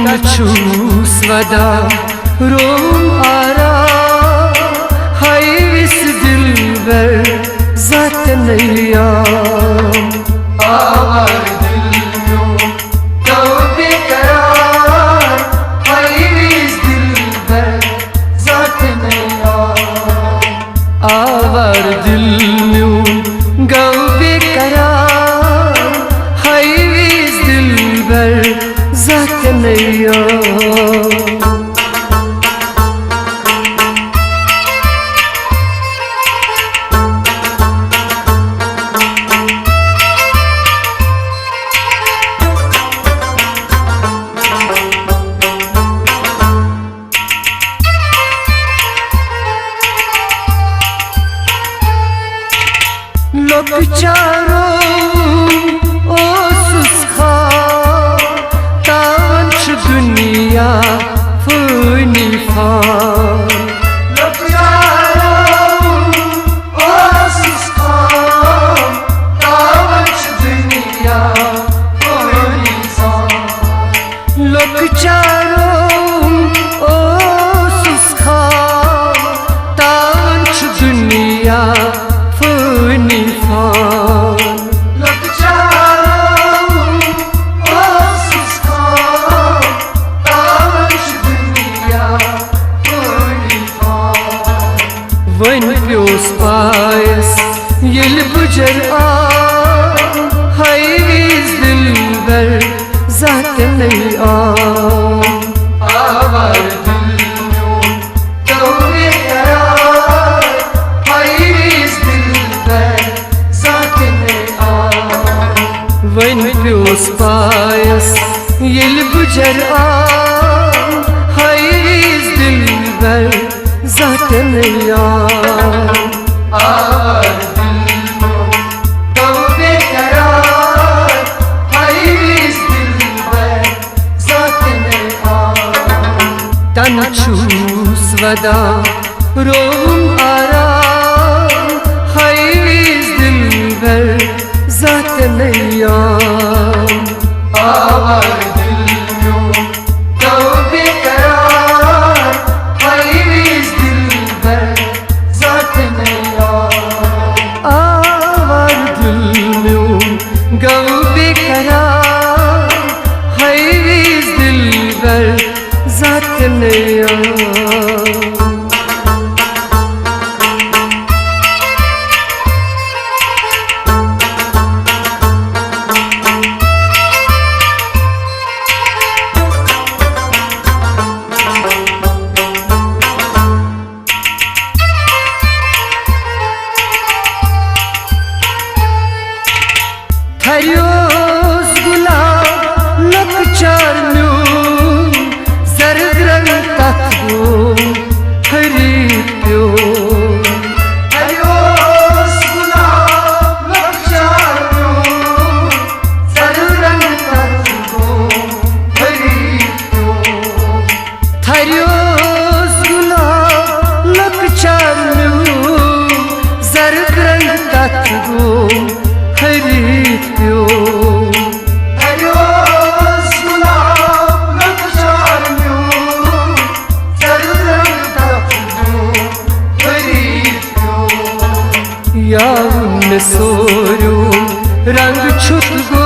तन छूस वदा रोम आरा हाय इस दिल बर ज़ात नैया आवार दिल में तो बेकरार हाय इस दिल बर ज़ात नैया आवार दिल में गौ बेकरार हाय इस दिल बर ज़ात नैया लोक चारो ओ सुस्खा तावंश दुनिया फुनी फान लोक चारो ओ सुस्खा तावंश दुनिया फुनी फान लोक चारो ओ सुस्खा तावंश दुनिया फुनी फान लोक चारो ओ सुस्खा तावंश दुनिया फुनी फान वन प्योस पायस येल बुजर आ हाय इस दिल बर ज़ात नहीं आ आवार दिल में तो बेकरार हाय इस दिल बर ज़ात नहीं आ वन प्योस पायस येल बुजर आ हाय इस दिल बर ज़ात नहीं आ आवार दिल में तो बेकरार हाय इस दिल बर ज़ात नहीं आ तन छूस वदा रोम आरा हाय इस दिल बर ज़ात नहीं आ आवार दिल में तो बेकरार हाय इस दिल बर ज़ात नहीं आ आवार दिल में गौ बेकरार हाय इस दिल बर ज़ात नहीं आ हरियोस गुलाब लोक चारन्यू जर्द रंग तत्वो हरी प्यो हरियोस गुलाब लोक चारन्यू जर्द रंग तत्वो हरी प्यो हरियोस गुलाब लोक चारन्यू जर्द रंग तत्वो हरी प्यो हरियोस गुलाब लोक चारन्यू जर्द रंग तत्वो हरी प्यो याउन सोरू रंग छुट गो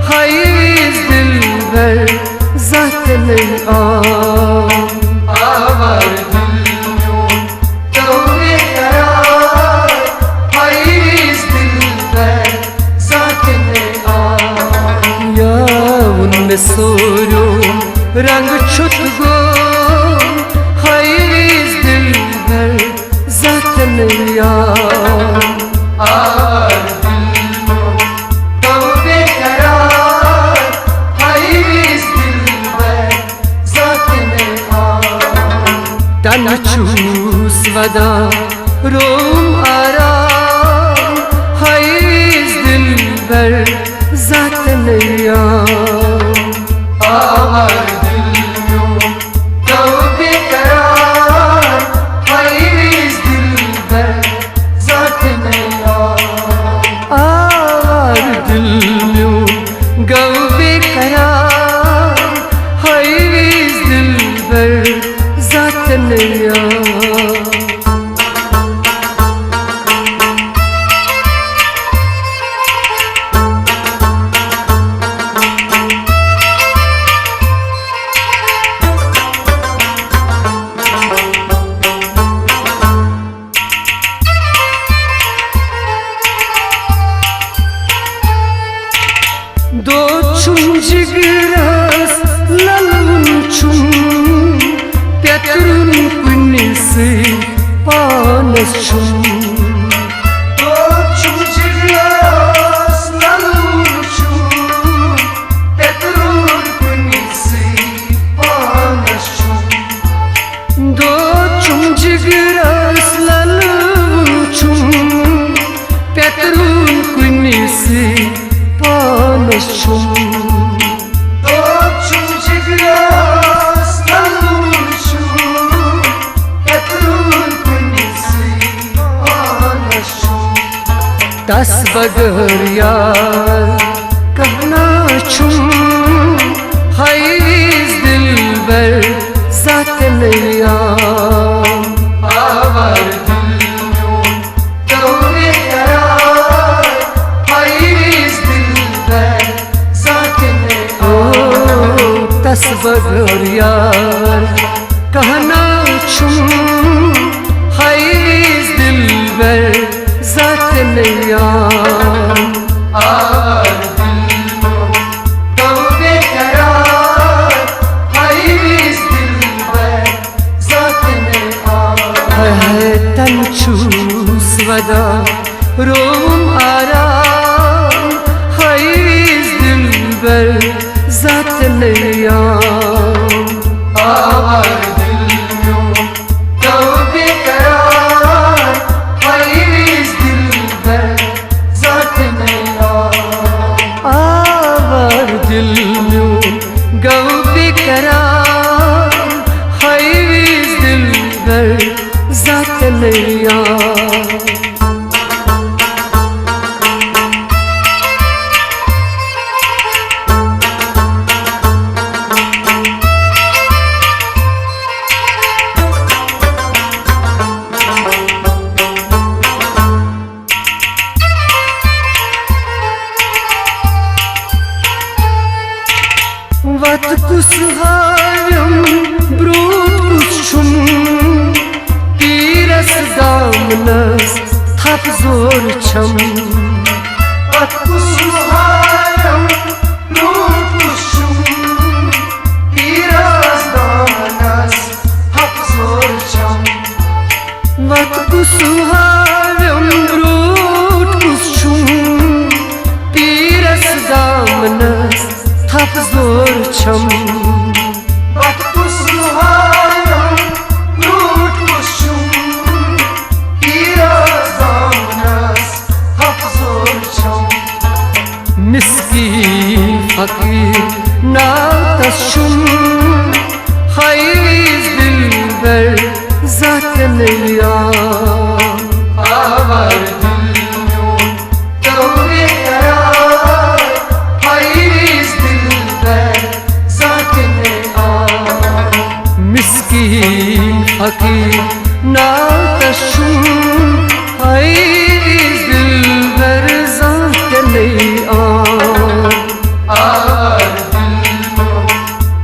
हाय इस दिल बर ज़ात नहीं आ आवार दिल में तो बेकरार हाय इस दिल बर ज़ात नहीं आ याउन सोरू रंग छुट गो हाय इस दिल बर ज़ात नहीं आ आवार दिल में तो बेकरार हाय इस दिल बर ज़ात नहीं आ तन छूस वदा रोम आरा हाय इस दिल बर ज़ात नहीं आ आवार दिल में तो बेकरार हाय इस दिल बर ज़ात नहीं आ आवार दिल में गौ बेकरार çum jigiras lalun çum Petrun kunisi panas çum çum jigiras lalun çum Petrun kunisi panas çum çum jigiras lalun çum Petrun kunisi panas çum çum jigiras lalun çum Petrun kunisi panas çum Das bagar yar kahna çum Hayz dilber zaten yar Avar dilyon Dövbe yarar Hayz dilber zaten yar Das bagar yar kahna çum Hayz dilber zaten yar Avar dilyon Dövbe yarar Hayz dilber zaten yar Tançus vada rum aram Hayz dilber zaten yar Avar dilyon Tövbe karar Hayz dilber zaten yar Avar dilyon Tövbe karar Hayz dilber zaten yar Vat kusharim brut kuschum Piras damnas thap zor cham Vat kusharim brut kuschum Piras damnas thap zor cham Vat kusharim brut kuschum Piras damnas thap zor cham Vat kusharim brut kuschum Piras damnas thap zor cham Miskin fakir natas şum Hayz dilber zaten yar Avar dilyon Tövbe yarar Hayz dilber zaten yar Miskin fakir natas şum Hayz dilber zaten yar Avar dilyon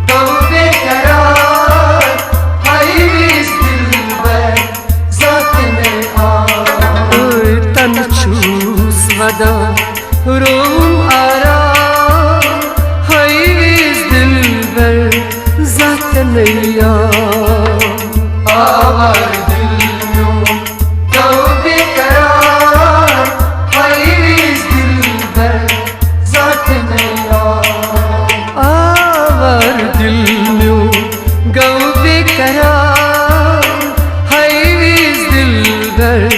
Tövbe karar Hayz dilber zaten yar Tançus vada rum aram Hayz dilber zaten yar Avar dilyon Tövbe karar Hayz dilber zaten yar Avar dilyon Tövbe karar Hayz dilber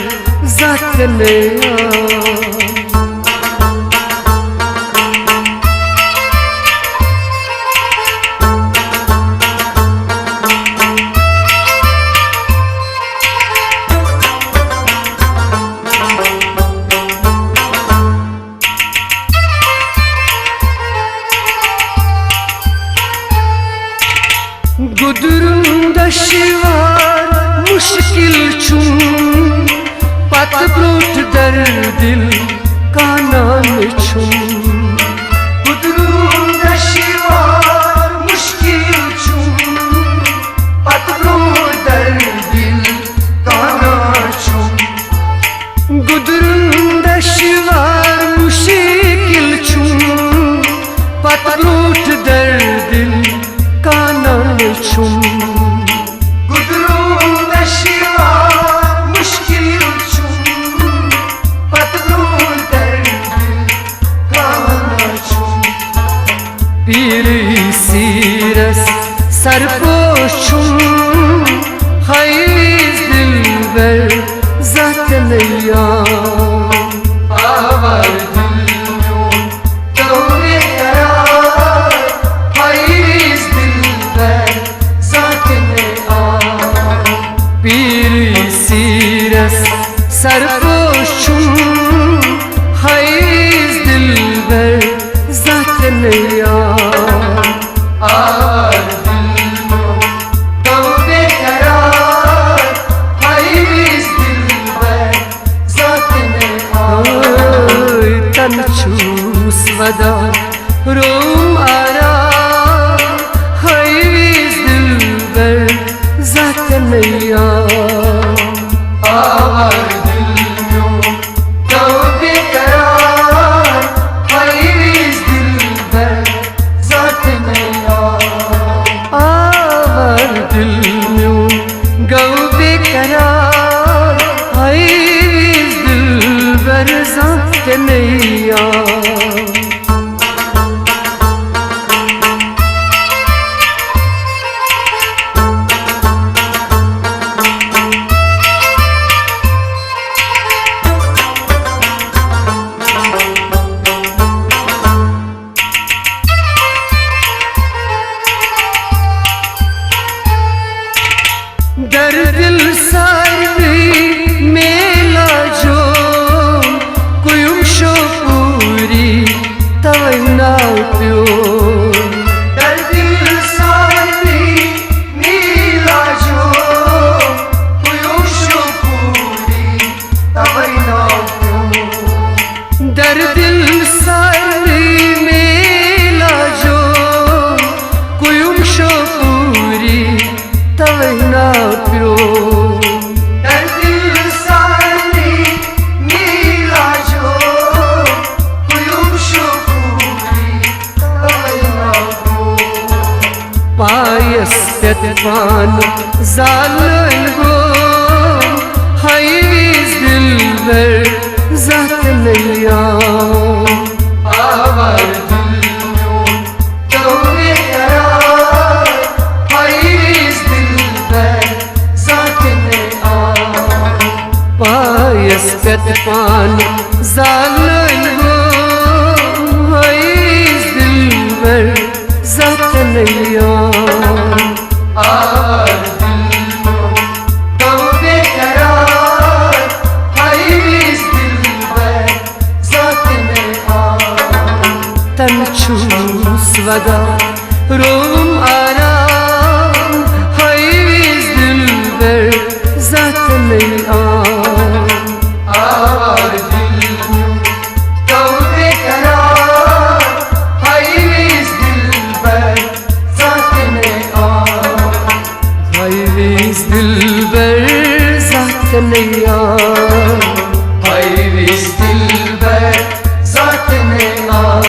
zaten yar Gudurunda şivar muşkil çum Pat brut derdil kanan çum Gudurunda şivar muşkil çum Pat brut derdil kanan çum Gudurunda şivar muşkil çum पत ब्रूठ दर दिल कानन छुम गुदरूं नशिवा मुश्किल छुम पत ब्रूठ दर दिल कानन छुम पीरी serous सरपोश छुम खैज दिल बर ज़ात नैया our सरपोश छुम खैज दिल बर ज़ात नैया आवर दिल तो बेकरार खैज दिल बर ज़ात नैया तन छूस वदा रोम आरा खैज दिल बर ज़ात नैया आवर नैया दर दिल सारी मेला जो कुयुम शो पूरी तवैना प्यो दर दिल सारी मेला जो कुयुम शो पूरी तवैना प्यो दर दिल सारी मेला जो कुयुम शो पूरी तवैना प्यो दर दिल सारी मेला जो कुयुम शो पूरी तवैना प्यो पायस पेतवान ज़ालन गो खैज दिल बर ज़ात नैया आवर पान ज़ालन गो खैज दिल बर ज़ात नैया आवर दिल तो बेकरार खैज दिल बर ज़ात नैया तन छूस वदा रोम आराम खैज दिल बर ज़ात नैया आवर दिल तो बेकरार खैज दिल बर ज़ात नैया खैज दिल बर ज़ात नैया।